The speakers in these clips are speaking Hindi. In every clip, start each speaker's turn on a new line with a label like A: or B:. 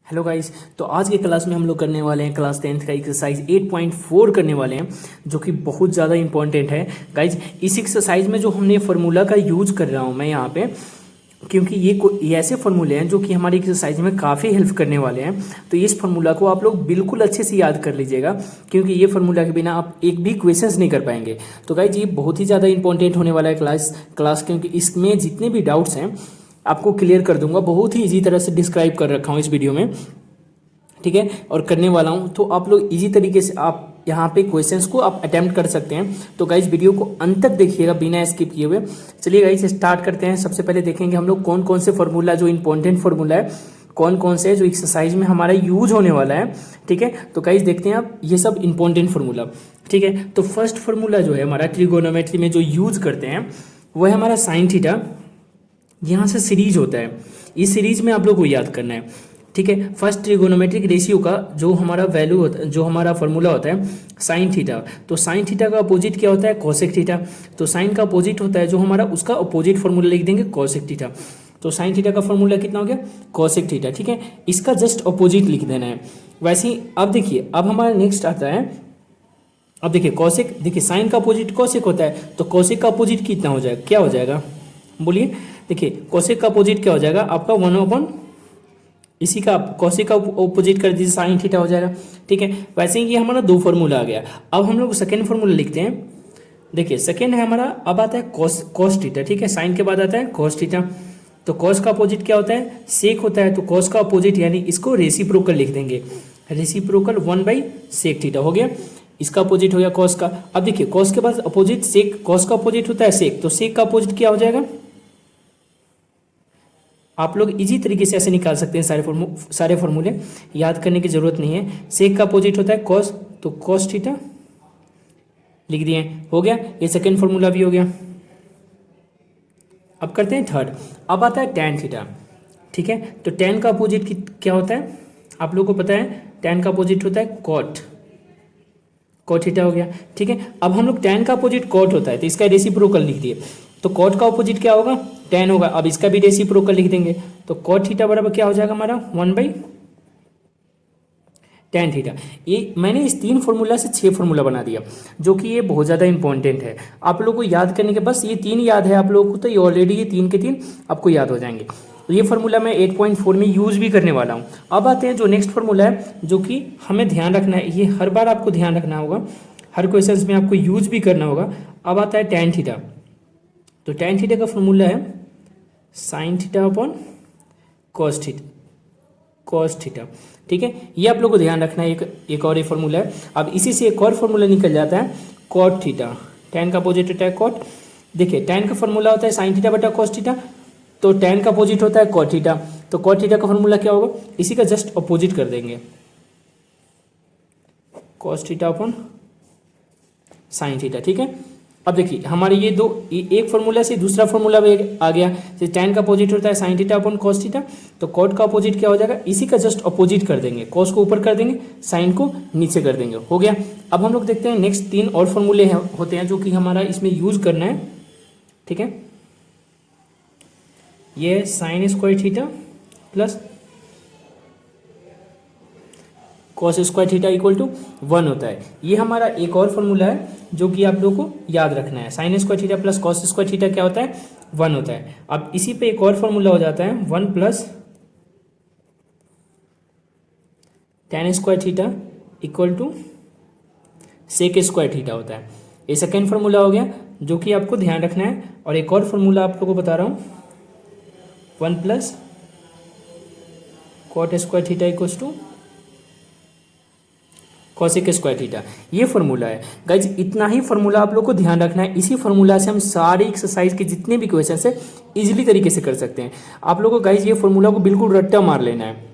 A: Hello guys. तो आज के क्लास में हम लोग करने वाले हैं क्लास 10th का एक्सरसाइज 8.4 करने वाले हैं, जो कि बहुत ज़्यादा इंपॉर्टेंट है गाइस। इस एक्सरसाइज में जो हमने फार्मूला का यूज कर रहा हूँ मैं यहाँ पे, क्योंकि ये ऐसे फार्मूले हैं जो कि हमारी एक्सरसाइज में काफ़ी हेल्प करने वाले हैं। तो इस फार्मूला को आप लोग बिल्कुल अच्छे से याद कर लीजिएगा, क्योंकि ये फार्मूला के बिना आप एक भी क्वेश्चंस नहीं कर पाएंगे। तो गाइस ये बहुत ही ज़्यादा इंपॉर्टेंट होने वाला है क्लास, क्योंकि इसमें जितने भी डाउट्स हैं आपको क्लियर कर दूंगा। बहुत ही इजी तरह से डिस्क्राइब कर रखा हूँ इस वीडियो में, ठीक है, और करने वाला हूँ। तो आप लोग इजी तरीके से आप यहाँ पे क्वेश्चंस को आप अटेम्प्ट कर सकते हैं। तो गाइज वीडियो को अंत तक देखिएगा बिना स्किप किए हुए। चलिए गाइज स्टार्ट करते हैं। सबसे पहले देखेंगे हम लोग कौन कौन से फार्मूला जो इंपॉर्टेंट फार्मूला है, कौन कौन से है जो एक्सरसाइज में हमारा यूज होने वाला है, ठीक है। तो गाइज देखते हैं आप ये सब इंपॉर्टेंट फार्मूला, ठीक है। तो फर्स्ट फार्मूला जो है हमारा ट्रिगोनोमेट्री में जो यूज करते हैं वो है हमारा साइन थीटा। यहाँ से सीरीज होता है, इस सीरीज में आप लोग को याद करना है, ठीक है। फर्स्ट ट्रिगोनोमेट्रिक रेशियो का जो हमारा वैल्यू होता है, जो हमारा फार्मूला होता है साइन थीटा। तो साइन थीटा का अपोजिट क्या होता है? Cosec theta. तो साइन का अपोजिट होता है जो हमारा, उसका अपोजिट फार्मूला लिख देंगे कोसेक थीटा। तो साइन थीटा का फार्मूला कितना हो गया? कोसेक थीटा, ठीक है। इसका जस्ट अपोजिट लिख देना है। वैसे ही अब देखिए, अब हमारा नेक्स्ट आता है, अब देखिए कोसेक, देखिए साइन का अपोजिट कोसेक होता है, तो कोसेक का अपोजिट कितना हो जाएगा, क्या हो जाएगा बोलिए? देखिए कोसेक का अपोजिट क्या हो जाएगा आपका 1/, इसी का कोसेक का ऑपोजिट कर दीजिए, साइन थीटा हो जाएगा, ठीक है। वैसे ही ये हमारा दो फार्मूला आ गया। अब हम लोग सेकेंड फार्मूला लिखते हैं। देखिए सेकेंड है हमारा, अब आता है कॉस थीटा, ठीक है। साइन के बाद आता है कॉस थीटा। तो कॉस का अपोजिट क्या होता है? सेक होता है। तो कॉस का अपोजिट यानी इसको रेसिप्रोकल लिख देंगे, रेसिप्रोकल 1/sec थीटा हो गया। इसका अपोजिट हो गया कॉस का। अब देखिए कॉस के बाद अपोजिट सेक, कॉस का अपोजिट होता है सेक, तो सेक का अपोजिट क्या हो जाएगा? आप लोग इजी तरीके से ऐसे निकाल सकते हैं, सारे फार्मूले याद करने की जरूरत नहीं है। सेक का अपोजिट होता है कॉस, तो कॉस थीटा लिख दिए, हो गया। ये सेकेंड फार्मूला भी हो गया। अब करते हैं थर्ड। अब आता है tan थीटा, ठीक है। तो tan का अपोजिट क्या होता है आप लोगों को पता है? tan का अपोजिट होता है कॉट थीटा हो गया, ठीक है। अब हम लोग tan का अपोजिट कॉट होता है, तो इसका रेसिप्रोकल लिख दिए। तो कॉट का अपोजिट क्या होगा? tan होगा। अब इसका भी रेसिप्रोकल लिख देंगे, तो कॉट थीटा बराबर क्या हो जाएगा हमारा? 1/tan theta. ये मैंने इस 3 फार्मूला से 6 फार्मूला बना दिया, जो कि ये बहुत ज़्यादा इंपॉर्टेंट है। आप लोगों को याद करने के, बस ये 3 याद है आप लोगों को, तो ये ऑलरेडी ये 3 के 3 आपको याद हो जाएंगे। तो ये फार्मूला मैं 8.4 में यूज भी करने वाला हूँ। अब आते हैं जो नेक्स्ट फार्मूला है, जो कि हमें ध्यान रखना है, ये हर बार आपको ध्यान रखना होगा, हर क्वेश्चन में आपको यूज भी करना होगा। अब आता है tan थीटा। तो tan थीटा का फार्मूला है sine theta upon cos theta, ठीक है। ये आप लोग को ध्यान रखना है। एक और ये फार्मूला है। अब इसी से एक और फार्मूला निकल जाता है कॉट थीटा। tan का अपोजिट होता है कॉट। देखिए tan का फार्मूला होता है साइन थीटा बटा कॉस थीटा, तो tan का अपोजिट होता है कॉट थीटा। तो कॉट थीटा का फार्मूला क्या होगा? इसी का जस्ट अपोजिट कर देंगे, cos theta upon sine theta, ठीक है। अब देखिए हमारे ये दो, एक फार्मूला से दूसरा फार्मूला भी आ गया। जैसे tan का अपोजिट होता है sine theta upon cos theta, तो कॉट का अपोजिट क्या हो जाएगा? इसी का जस्ट अपोजिट कर देंगे, कॉस को ऊपर कर देंगे, साइन को नीचे कर देंगे, हो गया। अब हम लोग देखते हैं नेक्स्ट 3 और फार्मूले होते हैं जो कि हमारा इसमें यूज करना है, ठीक है। ये sine square theta plus cos square theta equal to 1 होता है। ये हमारा एक और फार्मूला है जो कि आप लोगों को याद रखना है। Sign square theta plus cos square theta क्या होता है? 1 होता है। अब इसी पे एक और फार्मूला हो जाता है 1 plus tan square theta equal to sec square theta होता है। ये सेकेंड फार्मूला हो गया, जो कि आपको ध्यान रखना है। और एक और फार्मूला आप लोगों को बता रहा हूँ, 1 plus cot square theta equal to cosec square theta. ये फार्मूला है गाइज। इतना ही फार्मूला आप लोग को ध्यान रखना है। इसी फार्मूला से हम सारे एक्सरसाइज के जितने भी क्वेश्चन है इजीली तरीके से कर सकते हैं। आप लोगों को गाइज ये फार्मूला को बिल्कुल रट्टा मार लेना है,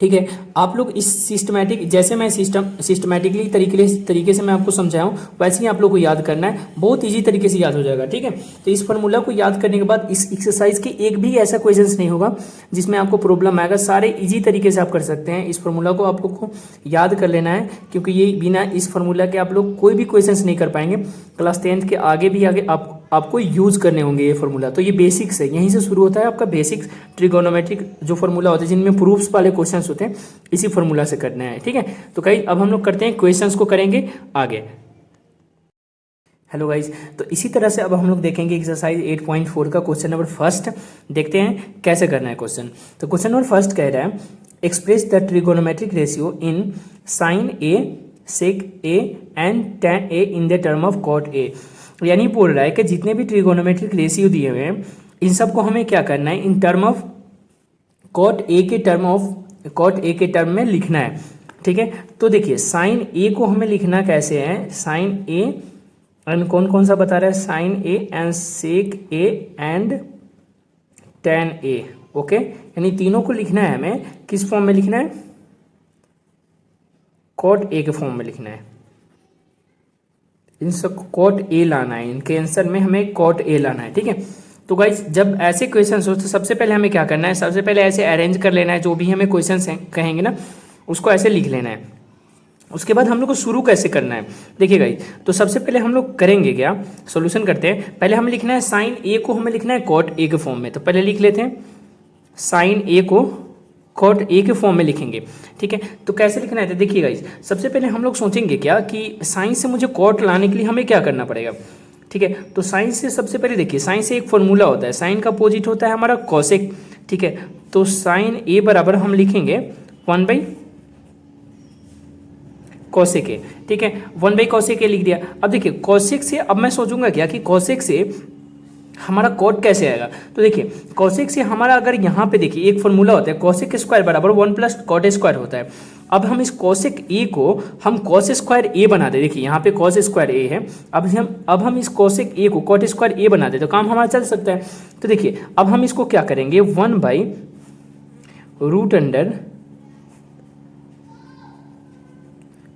A: ठीक है। आप लोग इस सिस्टमैटिक, जैसे मैं सिस्टमैटिकली तरीके से मैं आपको समझाया हूँ, वैसे ही आप लोग को याद करना है। बहुत इजी तरीके से याद हो जाएगा, ठीक है। तो इस फार्मूला को याद करने के बाद इस एक्सरसाइज के एक भी ऐसा क्वेश्चन नहीं होगा जिसमें आपको प्रॉब्लम आएगा। सारे इजी तरीके से आप कर सकते हैं। इस फार्मूला को आप लोग को याद कर लेना है, क्योंकि ये बिना इस फार्मूला के आप लोग कोई भी क्वेश्चन नहीं कर पाएंगे। क्लास 10th के आगे भी आपको यूज करने होंगे ये फॉर्मूला। तो ये बेसिक्स है, यहीं से शुरू होता है आपका बेसिक ट्रिगोनोमेट्रिक जो फॉर्मूला होते हैं जिनमें प्रूफ्स वाले क्वेश्चंस होते हैं, इसी फॉर्मूला से करना है। ठीक है, तो गाइस अब हम लोग करते हैं क्वेश्चंस को करेंगे आगे। हेलो गाइस, तो इसी तरह से अब हम लोग देखेंगे एक्सरसाइज 8.4 का क्वेश्चन नंबर फर्स्ट। देखते हैं कैसे करना है क्वेश्चन। तो क्वेश्चन नंबर फर्स्ट कह रहा है express the trigonometric ratio in sine A, sec A and tan A in the term of cot A. यानी बोल रहा है कि जितने भी ट्रिगोनोमेट्रिक रेशियो दिए हुए हैं इन सबको हमें क्या करना है, in term of cot A के टर्म में लिखना है। ठीक है, तो देखिए साइन ए को हमें लिखना कैसे है, साइन ए एंड कौन कौन सा बता रहा है, sine A and sec A and tan A. Okay, यानी तीनों को लिखना है हमें किस फॉर्म में लिखना है, कॉट ए के फॉर्म में लिखना है। इन सब कॉट ए लाना है, इनके आंसर में हमें कॉट ए लाना है। ठीक है, तो गाइस जब ऐसे क्वेश्चंस हो तो सबसे पहले हमें क्या करना है, सबसे पहले ऐसे अरेंज कर लेना है, जो भी हमें क्वेश्चंस कहेंगे ना उसको ऐसे लिख लेना है। उसके बाद हम लोग को शुरू कैसे करना है, देखिए गाइस, तो सबसे पहले हम लोग करेंगे क्या, सॉल्यूशन करते हैं। पहले हमें लिखना है साइन ए को हमें लिखना है कॉट ए के फॉर्म में। तो पहले लिख लेते हैं साइन ए को कॉट ए के फॉर्म में लिखेंगे। ठीक है, तो कैसे लिखना है, तो देखिए गाइस सबसे पहले हम लोग सोचेंगे क्या कि साइन से मुझे कॉट लाने के लिए हमें क्या करना पड़ेगा। ठीक है, तो साइन से सबसे पहले देखिए, साइन से एक फॉर्मूला होता है, साइन का अपोजिट होता है हमारा कॉसेक। ठीक है, तो साइन ए बराबर हम लिखेंगे 1 कॉसेक ए। ठीक है, 1 कॉसेक ए लिख दिया। अब देखिए कॉसेक से अब मैं सोचूंगा क्या कि कॉसेक से हमारा कॉट कैसे आएगा। तो देखिए कॉसेक से हमारा अगर यहाँ पे देखिए एक फॉर्मूला होता है कॉसेक स्क्वायर बराबर 1 प्लस कॉट स्क्वायर होता है। अब हम इस कॉसेक ए को हम कॉस स्क्वायर ए बना दे, देखिए यहाँ पे कॉस स्क्वायर ए है, अब हम इस कॉसेक ए को कॉट स्क्वायर ए बना दे तो काम हमारा चल सकता है। तो देखिए अब हम इसको क्या करेंगे, 1/√अंडर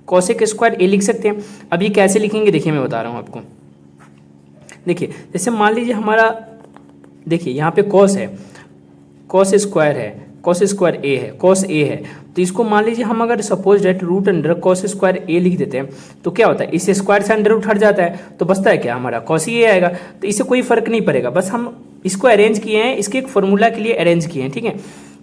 A: कॉसेक स्क्वायर ए लिख सकते हैं। अब ये कैसे लिखेंगे देखिए मैं बता रहा हूँ आपको। देखिए जैसे मान लीजिए हमारा, देखिए यहाँ पे कॉस है, कॉस स्क्वायर है, कॉस स्क्वायर ए है, कॉस ए है, तो इसको मान लीजिए हम अगर suppose that root under cos square A लिख देते हैं तो क्या होता है, इस स्क्वायर से अंडर रूट हट जाता है तो बचता है क्या हमारा कॉस ही ए आएगा। तो इससे कोई फर्क नहीं पड़ेगा, बस हम इसको अरेंज किए हैं, इसके एक फॉर्मूला के लिए अरेंज किए हैं। ठीक है,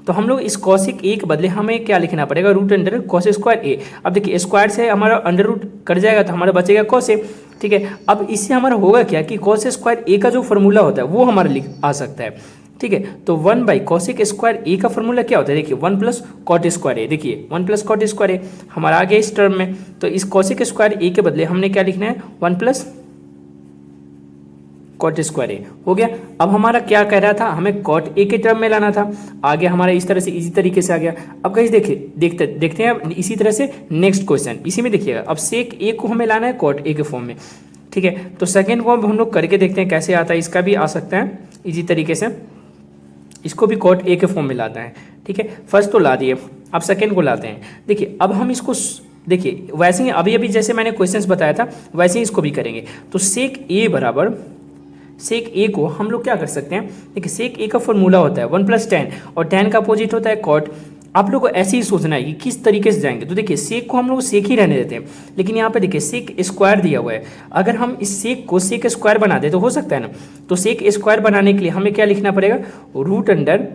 A: तो हम लोग इस कॉसिक ए के बदले हमें क्या लिखना पड़ेगा, रूट अंडर कॉस स्क्वायर ए। अब देखिए स्क्वायर से हमारा अंडर रूट कट जाएगा तो हमारा बचेगा कॉस ए। ठीक है, अब इससे हमारा होगा क्या कि कॉस स्क्वायर ए का जो फॉर्मूला होता है वो हमारा आ सकता है। ठीक है, तो 1/कॉसिक स्क्वायर ए का फॉर्मूला क्या होता है, देखिए 1 प्लस कॉट स्क्वायर ए। देखिए 1 प्लस कॉट स्क्वायर ए हमारा आ गया इस टर्म में, तो इस कॉसिक स्क्वायर ए के बदले हमने क्या लिखना है, 1 प्लस कॉट स्क्वायर ए हो गया। अब हमारा क्या कह रहा था, हमें कॉट ए के टर्म में लाना था, आ गया हमारा इस तरह से इजी तरीके से आ गया। अब गाइस देखिए देखते हैं अब इसी तरह से नेक्स्ट क्वेश्चन, इसी में देखिएगा अब सेक ए को हमें लाना है कॉट ए के फॉर्म में। ठीक है, तो सेकेंड को अब हम लोग करके देखते हैं कैसे आता है, इसका भी आ सकता है इजी तरीके से, इसको भी कॉट ए के फॉर्म में लाता है। ठीक है, फर्स्ट तो ला दिए, अब सेकेंड को लाते हैं। देखिए अब हम इसको देखिए वैसे ही अभी जैसे मैंने क्वेश्चंस बताया था वैसे ही इसको भी करेंगे। तो सेक ए बराबर, सेक ए को हम लोग क्या कर सकते हैं, देखिए सेक ए का फॉर्मूला होता है 1 प्लस tan और tan का अपोजिट होता है कॉट। आप लोग को ऐसे ही सोचना है कि किस तरीके से जाएंगे। तो देखिए सेक को हम लोग सेक ही रहने देते हैं, लेकिन यहाँ पे देखिए सेक स्क्वायर दिया हुआ है, अगर हम इस सेक को सेक स्क्वायर बना दे तो हो सकता है ना। तो सेक स्क्वायर बनाने के लिए हमें क्या लिखना पड़ेगा, रूट अंडर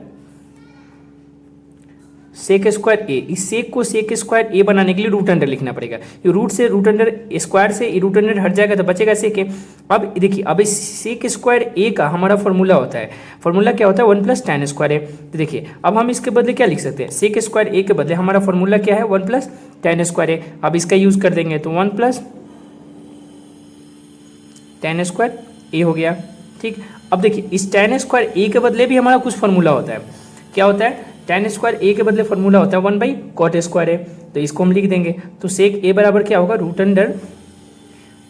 A: सेक स्क्वायर ए। इस सेक को सेक स्क्वायर ए बनाने के लिए रूट अंडर लिखना पड़ेगा, ये रूट से रूट अंडर स्क्वायर से रूट अंडर हट जाएगा तो बचेगा सेक ए। अब देखिए अब इस सेक स्क्वायर ए का हमारा फॉर्मूला होता है, फॉर्मूला क्या होता है 1 प्लस tan स्क्वायर ए। तो देखिए अब हम इसके बदले क्या लिख सकते हैं, सेक स्क्वायर ए के बदले हमारा फॉर्मूला क्या है 1 प्लस tan स्क्वायर ए। अब इसका यूज कर देंगे तो 1 प्लस tan स्क्वायर ए हो गया। ठीक, अब देखिए इस tan स्क्वायर ए के बदले भी हमारा कुछ फॉर्मूला होता है, क्या होता है, tan स्क्वायर ए के बदले फॉर्मूला होता है 1/कॉट स्क्वायर ए। तो इसको हम लिख देंगे, तो सेक ए बराबर क्या होगा, root under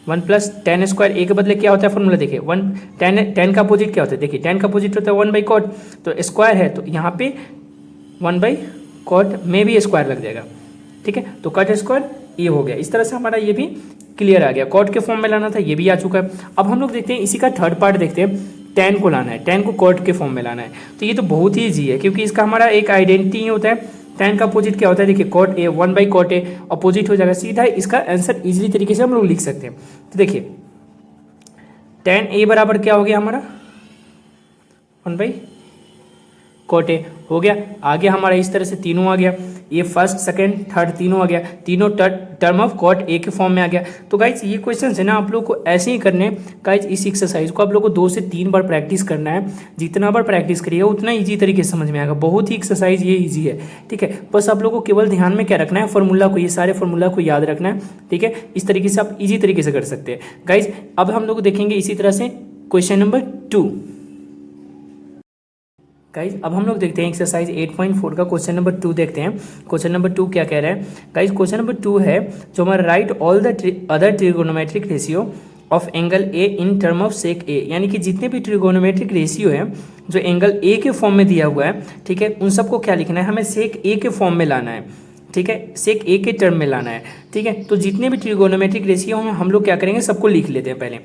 A: 1 plus tan square A के बदले क्या होता है फॉर्मूला, देखिए tan का अपोजिट क्या होता है, देखिए tan का अपोजिट होता है 1/कॉट, तो स्क्वायर है तो यहाँ पे 1/कॉट में भी स्क्वायर लग जाएगा। ठीक है, तो कॉट स्क्वायर ए हो गया। इस तरह से हमारा ये भी क्लियर आ गया, कॉट के फॉर्म में लाना था, ये भी आ चुका है। अब हम लोग देखते हैं इसी का थर्ड पार्ट देखते हैं, tan को लाना है, tan को कॉट के फॉर्म में लाना है। तो ये तो बहुत ही ईजी है क्योंकि इसका हमारा एक आइडेंटिटी ही होता है, tan का अपोजिट क्या होता है, देखिए कॉट ए 1/कॉट ए अपोजिट हो जाएगा, सीधा इसका आंसर इजीली तरीके से हम लोग लिख सकते हैं। तो देखिए tan a बराबर क्या हो गया हमारा 1/cot a हो गया। आगे हमारा इस तरह से तीनों आ गया, ये फर्स्ट सेकंड थर्ड तीनों आ गया, तीनों टर्म ऑफ कॉट ए के फॉर्म में आ गया। तो गाइज ये क्वेश्चन है ना आप लोग को ऐसे ही करने गाइज, इस एक्सरसाइज को आप लोग को 2 से 3 बार प्रैक्टिस करना है। जितना बार प्रैक्टिस करिएगा उतना ईजी तरीके से समझ में आएगा। बहुत ही एक्सरसाइज ये ईजी है, ठीक है। बस आप लोग को केवल ध्यान में क्या रखना है, फॉर्मूला को, ये सारे फॉर्मूला को याद रखना है, ठीक है। इस तरीके से आप ईजी तरीके से कर सकते हैं गाइज। अब हम लोग देखेंगे इसी तरह से क्वेश्चन नंबर 2 गाइज। अब हम लोग देखते हैं एक्सरसाइज 8.4 का क्वेश्चन नंबर 2 देखते हैं। क्वेश्चन नंबर 2 क्या कह रहा है गाइज। क्वेश्चन नंबर 2 है जो हमारा right all the other trigonometric ratio of angle A in term of sec A, यानी कि जितने भी ट्रिगोनोमेट्रिक रेशियो है जो एंगल ए के फॉर्म में दिया हुआ है, ठीक है, उन सबको क्या लिखना है, हमें सेक ए के फॉर्म में लाना है, ठीक है, सेक ए के टर्म में लाना है, ठीक है। तो जितने भी ट्रिगोनोमेट्रिक रेशियो हैं हम लोग क्या करेंगे, सबको लिख लेते हैं पहले।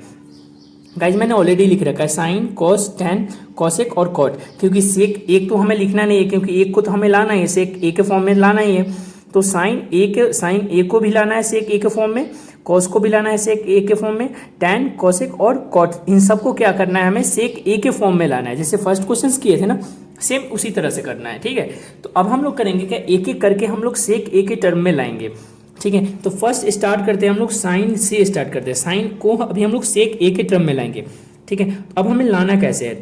A: गाइज मैंने ऑलरेडी लिख रखा है साइन कॉस टैन कॉसेक और कॉट, क्योंकि सेक एक तो हमें लिखना नहीं है, क्योंकि एक को तो हमें लाना है, सेक ए के फॉर्म में लाना ही है। तो साइन ए को भी लाना है सेक ए के फॉर्म में, कॉस को भी लाना है सेक ए के फॉर्म में, टैन कॉसेक और कॉट, इन सबको क्या करना है, हमें सेक ए के फॉर्म में लाना है। जैसे फर्स्ट क्वेश्चन किए थे ना, सेम उसी तरह से करना है, ठीक है। तो अब हम लोग करेंगे क्या, एक एक करके हम लोग सेक ए के टर्म में लाएंगे, ठीक है। तो फर्स्ट स्टार्ट करते हैं हम लोग साइन से स्टार्ट करते हैं। साइन को अभी हम लोग सेक ए के टर्म में लाएंगे, ठीक है। अब हमें लाना कैसे है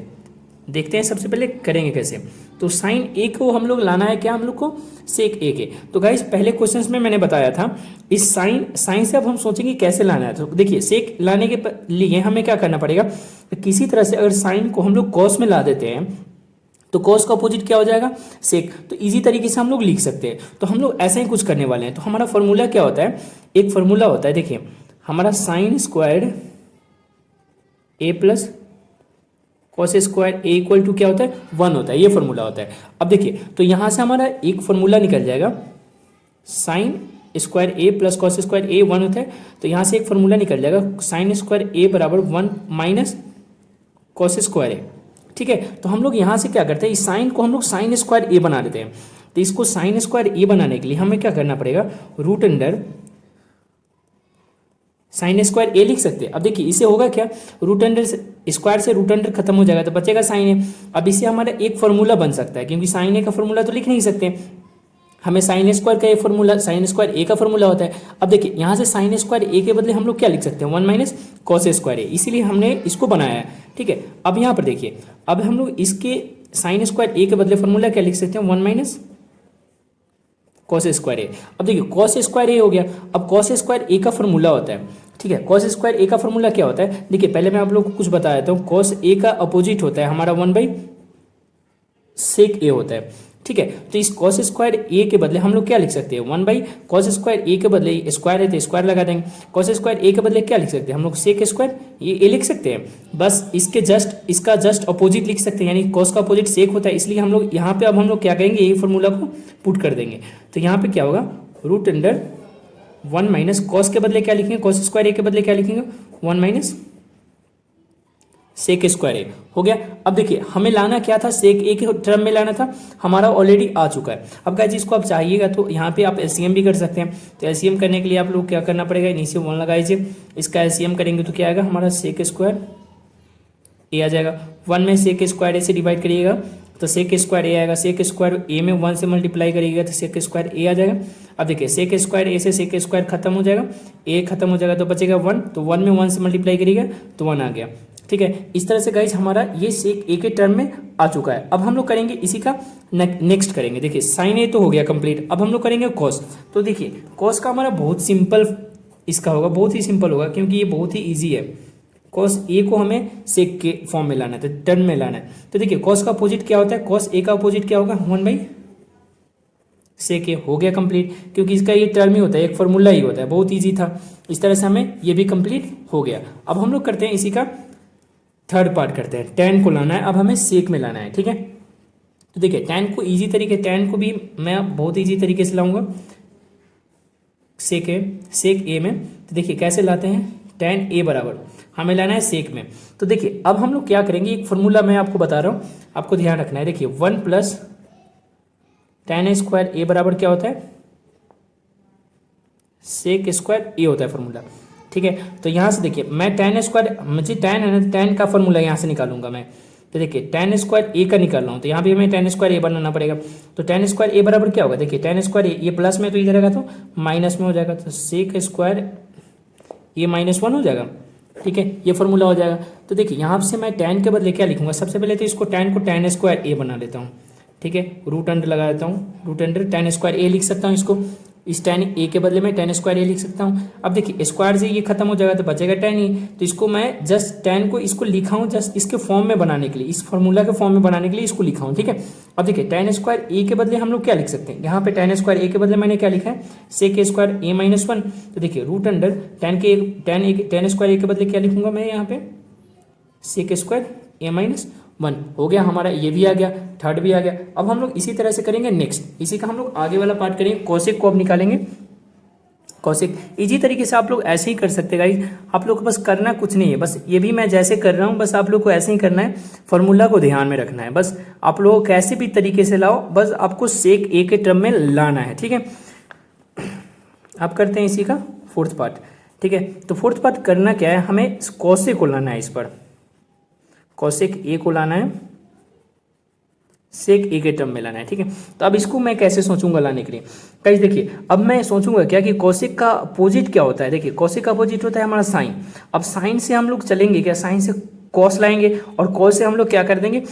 A: देखते हैं, सबसे पहले करेंगे कैसे। तो साइन ए को हम लोग लाना है क्या, हम लोग को सेक ए के। तो गाइस पहले क्वेश्चंस में मैंने बताया था इस साइन से अब हम सोचेंगे कैसे लाना है। तो देखिए सेक लाने के लिए हमें क्या करना पड़ेगा, किसी तरह से अगर साइन को हम लोग कॉस में ला देते हैं तो कॉस का अपोजिट क्या हो जाएगा, सेक। तो इजी तरीके से हम लोग लिख सकते हैं। तो हम लोग ऐसे ही कुछ करने वाले हैं। तो हमारा फॉर्मूला क्या होता है, एक फॉर्मूला होता है, देखिए हमारा sine squared A plus cos square A equal to क्या होता है, 1 होता है, ये फॉर्मूला होता है। अब देखिए तो यहां से हमारा एक फॉर्मूला निकल जाएगा, साइन स्क्वायर ए प्लस कॉस स्क्वायर ए 1 होता है। तो यहां से एक फॉर्मूला निकल जाएगा साइन स्क्वायर ए बराबर 1 माइनस कॉस स्क्वायर ए, ठीक है। तो हम लोग यहाँ से क्या करते हैं, इस साइन को हम लोग साइन स्क्वायर ए बना देते हैं। तो इसको साइन स्क्वायर ए बनाने के लिए हमें क्या करना पड़ेगा, root under sine square A लिख सकते हैं। अब देखिए इसे होगा क्या, रूट अंडर स्क्वायर से रूट अंडर खत्म हो जाएगा तो बचेगा साइन ए। अब इसे हमारा एक फॉर्मूला बन सकता है, क्योंकि साइन ए का फॉर्मूला तो लिख नहीं सकते, हमें साइन स्क्वायर का एक फॉर्मूला, साइन स्क्वायर ए का फॉर्मूला होता है। अब देखिए यहाँ से साइन स्क्वायर ए के बदले हम लोग क्या लिख सकते हैं, 1 माइनस कॉस स्क्वायर ए, इसीलिए हमने इसको बनाया है, ठीक है। अब यहाँ पर देखिए, अब हम लोग इसके साइन स्क्वायर ए के बदले फॉर्मूला क्या लिख सकते हैं, 1 माइनस कॉस स्क्वायर ए। अब देखिए कॉस स्क्वायर ए हो गया। अब कॉस स्क्वायर ए का फॉर्मूला होता है, ठीक है। कॉस स्क्वायर ए का फॉर्मूला क्या होता है, देखिए पहले मैं आप लोग को कुछ बताया था। कॉस ए का अपोजिट होता है हमारा 1/सेक ए होता है, ठीक है। तो इस कॉस स्क्वायर ए के बदले हम लोग क्या लिख सकते हैं, 1/कॉस स्क्वायर ए के बदले स्क्वायर है तो स्क्वायर लगा देंगे। कॉस स्क्वायर ए के बदले क्या लिख सकते हैं हम लोग, सेक स्क्वायर ए लिख सकते हैं। बस इसका जस्ट अपोजिट लिख सकते हैं, यानी कॉस का अपोजिट सेक होता है, इसलिए हम लोग यहाँ पे अब हम लोग क्या करेंगे, यही फॉर्मूला को पुट कर देंगे। तो यहाँ पे क्या होगा, रूट अंडर 1 माइनस कॉस के बदले क्या लिखेंगे, कॉस स्क्वायर ए के बदले क्या लिखेंगे, 1 माइनस सेक स्क्वायर ए हो गया। अब देखिए हमें लाना क्या था, सेक ए के टर्म में लाना था, हमारा ऑलरेडी आ चुका है। अब गाइस इसको आप चाहिएगा तो यहाँ पे आप एलसीएम भी कर सकते हैं। तो एलसीएम करने के लिए आप लोग क्या करना पड़ेगा, नीचे 1 लगाइए, इसका एलसीएम करेंगे तो क्या आएगा, हमारा सेक स्क्वायर ए आ जाएगा। 1 में सेक स्क्वायर ए से डिवाइड करिएगा तो सेक स्क्वायर ए आएगा। सेक स्क्वायर ए में 1 से मल्टीप्लाई करिएगा तो सेक स्क्वायर ए आ जाएगा। अब देखिए सेक स्क्वायर ए से सेक स्क्वायर खत्म हो जाएगा, ए खत्म हो जाएगा तो बचेगा 1। तो 1 में 1 से मल्टीप्लाई करिएगा तो 1 आ गया, ठीक है। इस तरह से गाइज हमारा ये सेक ए के टर्म में आ चुका है। अब हम लोग करेंगे इसी का नेक्स्ट करेंगे। देखिए साइन ए तो हो गया कंप्लीट, अब हम लोग करेंगे कॉस। तो देखिए कॉस का हमारा बहुत सिंपल इसका होगा, बहुत ही सिंपल होगा, क्योंकि ये बहुत ही ईजी है। कॉस ए को हमें सेक के फॉर्म में लाना है, तो टर्म में लाना है। तो देखिए कॉस का अपोजिट क्या होता है, कॉस ए का अपोजिट क्या होगा, 1/सेक ए हो गया कंप्लीट, क्योंकि इसका ये टर्म ही होता है, एक फॉर्मूला ही होता है, बहुत ईजी था। इस तरह से हमें ये भी कंप्लीट हो गया। अब हम लोग करते हैं इसी का थर्ड पार्ट करते हैं, टैन को लाना है, अब हमें सेक में लाना है, ठीक है। तो देखिए टैन को ईजी तरीके, टैन को भी मैं बहुत ईजी तरीके से लाऊंगा सेक ए में। तो देखिए कैसे लाते हैं, टैन ए बराबर हमें लाना है सेक में। तो देखिए अब हम लोग क्या करेंगे, एक फॉर्मूला मैं आपको बता रहा हूँ, आपको ध्यान रखना है। देखिए 1 प्लस टैन स्क्वायर ए बराबर क्या होता है, सेक स्क्वायर ए होता है फॉर्मूला, ठीक है। तो यहाँ से देखिए मैं tan स्क्वायर, मुझे tan है ना, tan का फॉर्मूला यहाँ से निकालूंगा मैं। तो देखिए tan स्क्वायर ए का निकाल रहा हूँ, तो यहाँ पे हमें tan स्क्वायर ए बनाना पड़ेगा। तो tan स्क्वायर ए बराबर क्या होगा, देखिए tan स्क्वायर ए, ये प्लस में तो इधर आएगा तो माइनस में हो जाएगा, तो सेक स्क्वायर ये -1 हो जाएगा, ठीक है, ये फॉर्मूला हो जाएगा। तो देखिए यहाँ से मैं tan के बदले क्या लिखूंगा, सबसे पहले तो इसको tan को tan स्क्वायर ए बना लेता हूँ, ठीक है, रूट अंडर लगा देता हूँ, root under tan square A लिख सकता हूँ इसको, इस tan ए के बदले में tan स्क्वायर ए लिख सकता हूँ। अब देखिए स्क्वायर से ये खत्म हो जाएगा तो बचेगा tan ही, तो इसको मैं जस्ट tan को इसको लिखा हूँ जस्ट इसके फॉर्म में बनाने के लिए, इस फॉर्मूला के फॉर्म में बनाने के लिए इसको लिखा हूँ, ठीक है। अब देखिए tan स्क्वायर ए के बदले हम लोग क्या लिख सकते हैं, यहाँ पे tan स्क्वायर ए के बदले मैंने क्या लिखा है, सेक स्क्वायर ए -1। तो देखिए root under tan square A के बदले क्या लिखूंगा मैं यहाँ पे, सेक स्क्वायर ए -1 हो गया हमारा, ये भी आ गया, थर्ड भी आ गया। अब हम लोग इसी तरह से करेंगे नेक्स्ट, इसी का हम लोग आगे वाला पार्ट करेंगे, कोसेक को अब निकालेंगे। कोसेक इजी तरीके से आप लोग ऐसे ही कर सकते हैं गाइस, आप लोग को बस करना कुछ नहीं है, बस ये भी मैं जैसे कर रहा हूँ बस आप लोग को ऐसे ही करना है, फॉर्मूला को ध्यान में रखना है, बस आप लोगों को कैसे भी तरीके से लाओ, बस आपको सेक ए के टर्म में लाना है, ठीक है। अब करते हैं इसी का फोर्थ पार्ट, ठीक है। तो फोर्थ पार्ट करना क्या है, हमें कोसेक को लाना है, इस पर कोसेक ए को लाना है, सेक ए के टर्म में लाना है, ठीक है। तो अब इसको मैं कैसे सोचूंगा लाने के लिए, गाइस देखिए अब मैं सोचूंगा क्या कि कोसेक का अपोजिट क्या होता है, देखिए कोसेक का अपोजिट होता है हमारा साइन। अब साइन से हम लोग चलेंगे क्या, साइन से कॉस लाएंगे और कॉस से हम लोग क्या कर देंगे,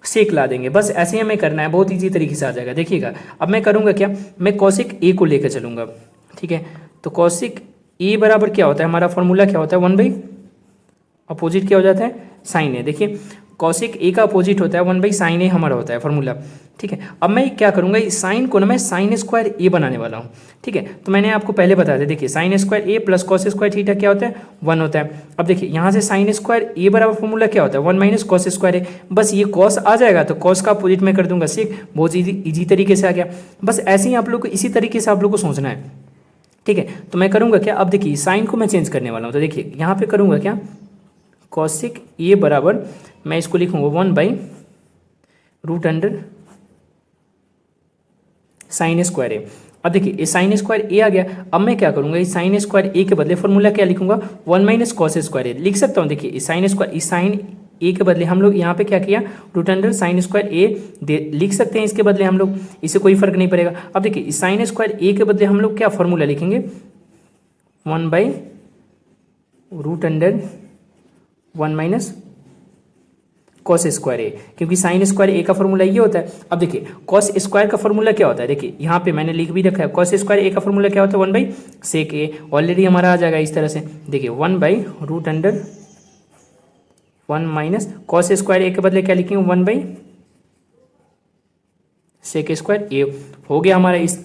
A: सेक ला देंगे, बस ऐसे ही हमें करना है, बहुत ईजी तरीके से आ जाएगा। देखिएगा अब मैं करूंगा क्या, मैं कोसेक ए को लेकर चलूंगा, ठीक है। तो कोसेक ए बराबर क्या होता है, हमारा फॉर्मूला क्या होता है, 1/, अपोजिट क्या हो जाता है, साइन ए। देखिए कॉसेक ए का अपोजिट होता है 1/sin ए हमारा होता है फॉर्मूला, ठीक है। अब मैं क्या करूंगा, इस साइन को ना मैं साइन स्क्वायर ए बनाने वाला हूँ, ठीक है। तो मैंने आपको पहले बताया था, देखिए साइन स्क्वायर ए प्लस कॉस स्क्वायर थीटा क्या होता है, 1 होता है। अब देखिए यहाँ से साइन स्क्वायर ए बराबर फॉर्मूला क्या होता है, 1 - कॉस स्क्वायर ए, बस ये कॉस आ जाएगा तो कॉस का अपोजिट में कर दूंगा सेक, बहुत ईजी तरीके से आ गया। बस ऐसे ही आप लोग को इसी तरीके से आप लोग को सोचना है, ठीक है। तो मैं करूँगा क्या, अब देखिए साइन को मैं चेंज करने वाला हूँ, तो देखिए यहाँ पे करूँगा क्या, कॉसेक ए बराबर मैं इसको लिखूंगा 1/√अंडर साइन स्क्वायर ए। अब देखिए ये साइन स्क्वायर ए आ गया, अब मैं क्या करूंगा, इस साइन स्क्वायर ए के बदले फॉर्मूला क्या लिखूंगा, 1 - कॉस स्क्वायर ए लिख सकता हूँ। देखिए इस साइन ए के बदले हम लोग यहाँ पे क्या किया, √अंडर साइन स्क्वायर ए लिख सकते हैं, इसके बदले हम लोग, इससे कोई फर्क नहीं पड़ेगा। अब देखिए इस साइन स्क्वायर ए के बदले हम लोग क्या फॉर्मूला लिखेंगे, 1/√अंडर 1 - कॉस स्क्वायर ए, क्योंकि साइन स्क्वायर ए का फॉर्मूला ये होता है। अब देखिए कॉस स्क्वायर का फॉर्मूला क्या होता है, देखिए यहाँ पे मैंने लिख भी रखा है, कॉस स्क्वायर ए का फॉर्मूला क्या होता है, 1/सेक ए, ऑलरेडी हमारा आ जाएगा इस तरह से। देखिए 1/√अंडर 1 - कॉस स्क्वायर ए के बदले क्या लिखेंगे, 1/सेक स्क्वायर ए हो गया हमारा, इस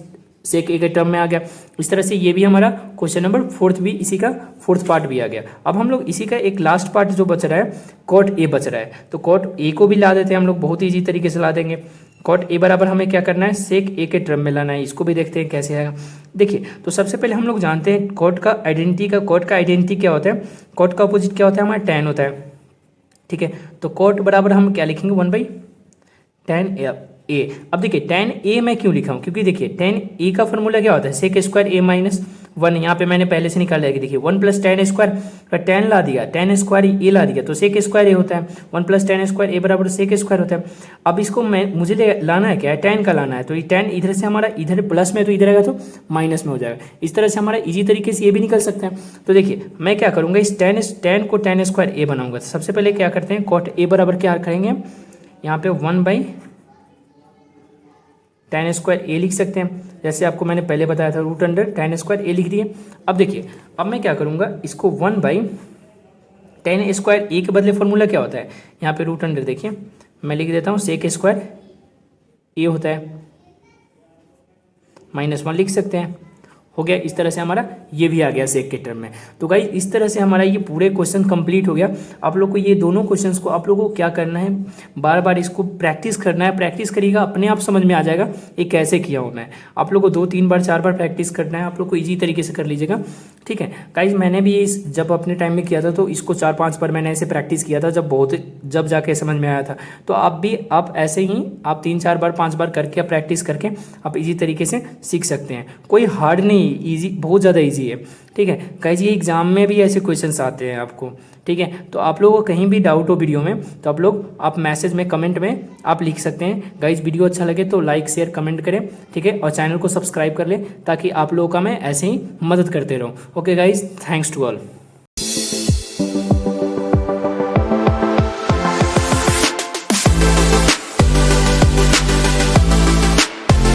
A: सेक ए के टर्म में आ गया। इस तरह से ये भी हमारा क्वेश्चन नंबर फोर्थ भी, इसी का फोर्थ पार्ट भी आ गया। अब हम लोग इसी का एक लास्ट पार्ट जो बच रहा है, कॉट ए बच रहा है, तो कॉट ए को भी ला देते हैं हम लोग, बहुत ईजी तरीके से ला देंगे। कॉट ए बराबर हमें क्या करना है, सेक ए के टर्म में लाना है, इसको भी देखते हैं कैसे आएगा। देखिए तो सबसे पहले हम लोग जानते हैं कॉट का आइडेंटिटी क्या होता है, कॉट का अपोजिट क्या होता है, हमारा टैन होता है, ठीक है। तो कॉट बराबर हम क्या लिखेंगे, 1/tan ए। अब देखिए tan ए मैं क्यों लिखा हूँ, क्योंकि देखिए tan ए का फॉर्मूला क्या होता है, सेक स्क्वायर ए -1, यहाँ पे मैंने पहले से निकाल लिया कि देखिए 1 + tan स्क्वायर का tan ला दिया, tan स्क्वायर ए ला दिया तो सेक स्क्वायर ए होता है, 1 + tan स्क्वायर ए बराबर सेक स्क्वायर होता है। अब इसको मुझे लाना है क्या है, tan का लाना है, तो ये tan इधर से हमारा इधर प्लस में, तो इधर आएगा तो माइनस में हो जाएगा। इस तरह से हमारा ईजी तरीके से ये भी निकल सकता है। तो देखिए मैं क्या करूँगा, इस tan को tan स्क्वायर ए बनाऊंगा। सबसे पहले क्या करते हैं, कॉट ए बराबर क्या करेंगे, यहाँ पे 1/tan स्क्वायर ए लिख सकते हैं, जैसे आपको मैंने पहले बताया था, √tan स्क्वायर ए लिख दिए। अब देखिए अब मैं क्या करूँगा, इसको 1/tan स्क्वायर ए के बदले फॉर्मूला क्या होता है, यहाँ पे √, देखिए मैं लिख देता हूँ, सेक स्क्वायर ए होता है, -1 लिख सकते हैं, हो गया। इस तरह से हमारा ये भी आ गया सेक के टर्म में। तो गाइस इस तरह से हमारा ये पूरे क्वेश्चन कंप्लीट हो गया। आप लोग को ये दोनों क्वेश्चंस को आप लोगों को क्या करना है, बार बार इसको प्रैक्टिस करना है, प्रैक्टिस करिएगा अपने आप समझ में आ जाएगा ये कैसे किया हूँ मैं। आप लोग को 2 3 बार 4 बार प्रैक्टिस करना है, आप लोग को ईजी तरीके से कर लीजिएगा, ठीक है। गाइस मैंने भी जब अपने टाइम में किया था तो इसको 4-5 बार मैंने ऐसे प्रैक्टिस किया था, जब जाके समझ में आया था। तो आप ऐसे ही आप 3-4 बार 5 बार करके प्रैक्टिस करके आप ईजी तरीके से सीख सकते हैं। कोई हार्ड नहीं नहीं, ईजी, बहुत ज़्यादा ईजी है। ठीक है गाइज, ये एग्जाम में भी ऐसे क्वेश्चंस आते हैं आपको। ठीक है, तो आप लोगों को कहीं भी डाउट हो वीडियो में तो आप मैसेज में, कमेंट में आप लिख सकते हैं। गाइज वीडियो अच्छा लगे तो लाइक शेयर कमेंट करें। ठीक है, और चैनल को सब्सक्राइब कर लें ताकि आप लोगों का मैं ऐसे ही मदद करते रहूँ। Okay guys, thanks to all.